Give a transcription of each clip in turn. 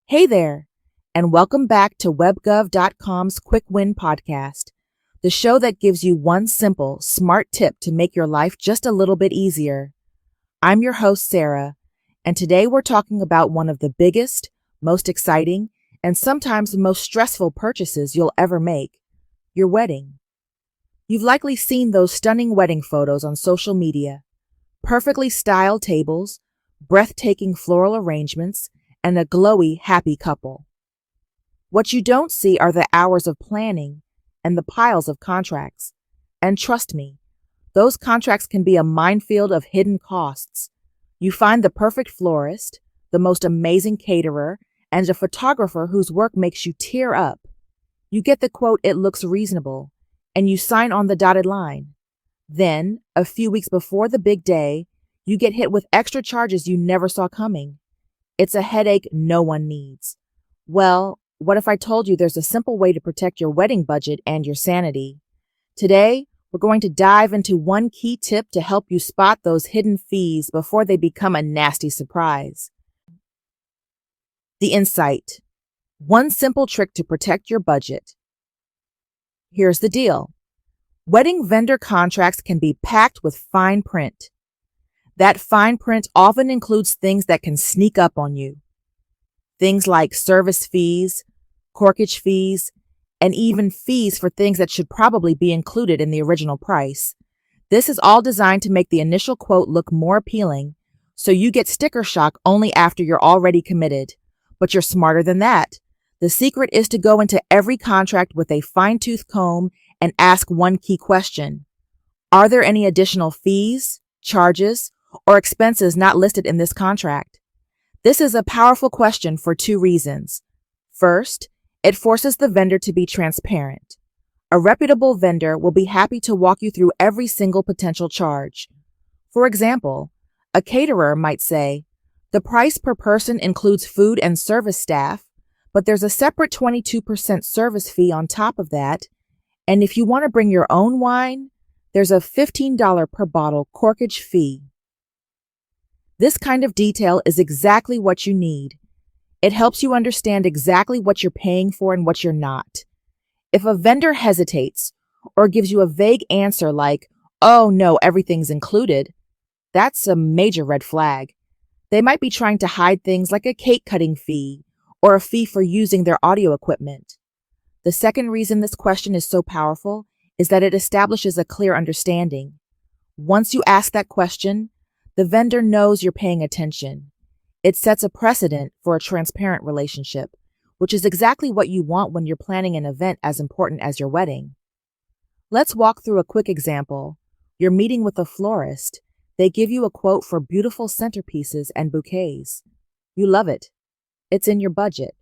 Hey there, and welcome back to WebGov.com's Quick Win podcast, the show that gives you one simple, smart tip to make your life just a little bit easier. I'm your host, Sarah, and today we're talking about one of the biggest, most exciting, and sometimes most stressful purchases you'll ever make, your wedding. You've likely seen those stunning wedding photos on social media, perfectly styled tables, breathtaking floral arrangements, and a glowy, happy couple. What you don't see are the hours of planning and the piles of contracts. And trust me, those contracts can be a minefield of hidden costs. You find the perfect florist, the most amazing caterer, and a photographer whose work makes you tear up. You get the quote, "It looks reasonable," and you sign on the dotted line. Then, a few weeks before the big day, you get hit with extra charges you never saw coming. It's a headache no one needs. Well, what if I told you there's a simple way to protect your wedding budget and your sanity? Today, we're going to dive into one key tip to help you spot those hidden fees before they become a nasty surprise. The insight. One simple trick to protect your budget. Here's the deal. Wedding vendor contracts can be packed with fine print. That fine print often includes things that can sneak up on you. Things like service fees, corkage fees, and even fees for things that should probably be included in the original price. This is all designed to make the initial quote look more appealing, so you get sticker shock only after you're already committed. But you're smarter than that. The secret is to go into every contract with a fine-tooth comb and ask one key question. Are there any additional fees, charges, or expenses not listed in this contract? This is a powerful question for two reasons. First, it forces the vendor to be transparent. A reputable vendor will be happy to walk you through every single potential charge. For example, a caterer might say, "The price per person includes food and service staff, but there's a separate 22% service fee on top of that, and if you want to bring your own wine, there's a $15 per bottle corkage fee." This kind of detail is exactly what you need. It helps you understand exactly what you're paying for and what you're not. If a vendor hesitates or gives you a vague answer like, "Oh no, everything's included," that's a major red flag. They might be trying to hide things like a cake cutting fee or a fee for using their audio equipment. The second reason this question is so powerful is that it establishes a clear understanding. Once you ask that question, the vendor knows you're paying attention. It sets a precedent for a transparent relationship, which is exactly what you want when you're planning an event as important as your wedding. Let's walk through a quick example. You're meeting with a florist. They give you a quote for beautiful centerpieces and bouquets. You love it. It's in your budget.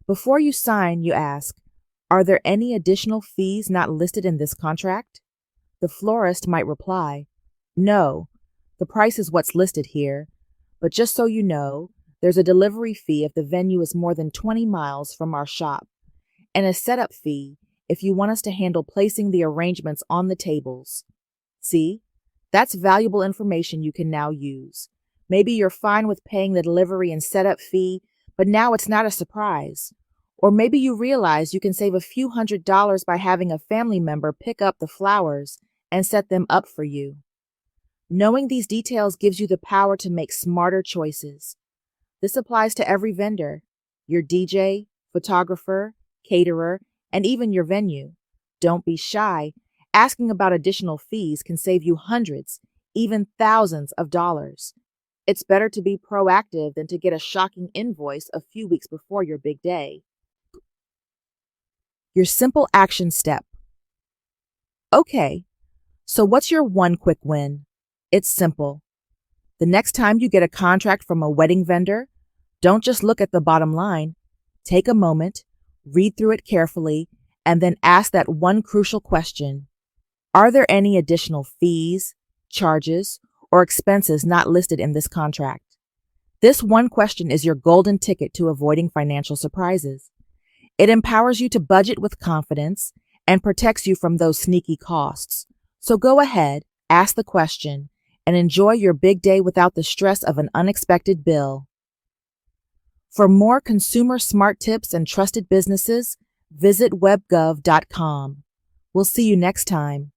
Before you sign, you ask, "Are there any additional fees not listed in this contract?" The florist might reply, "No. The price is what's listed here, but just so you know, there's a delivery fee if the venue is more than 20 miles from our shop, and a setup fee if you want us to handle placing the arrangements on the tables." See, that's valuable information you can now use. Maybe you're fine with paying the delivery and setup fee, but now it's not a surprise. Or maybe you realize you can save a few $100s by having a family member pick up the flowers and set them up for you. Knowing these details gives you the power to make smarter choices. This applies to every vendor, your DJ, photographer, caterer, and even your venue. Don't be shy. Asking about additional fees can save you hundreds, even thousands of dollars. It's better to be proactive than to get a shocking invoice a few weeks before your big day. Your simple action step. Okay, so what's your one quick win? It's simple. The next time you get a contract from a wedding vendor, don't just look at the bottom line. Take a moment, read through it carefully, and then ask that one crucial question. Are there any additional fees, charges, or expenses not listed in this contract? This one question is your golden ticket to avoiding financial surprises. It empowers you to budget with confidence and protects you from those sneaky costs. So go ahead, ask the question, and enjoy your big day without the stress of an unexpected bill. For more consumer smart tips and trusted businesses, visit webgov.com. We'll see you next time.